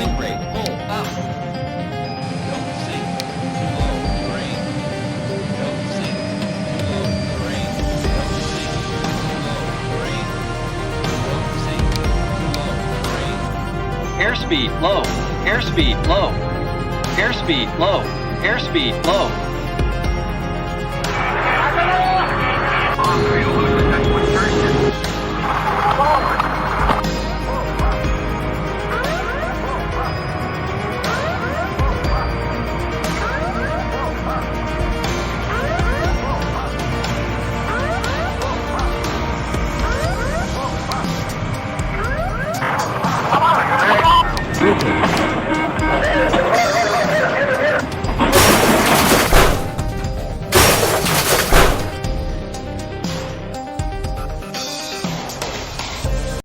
Sink rate, pull up. Don't sink, low, drain. Don't sink, low, drain. Don't sink, low, drain. Don't sink, low, drain. Airspeed low. Airspeed low. Airspeed low. Airspeed low.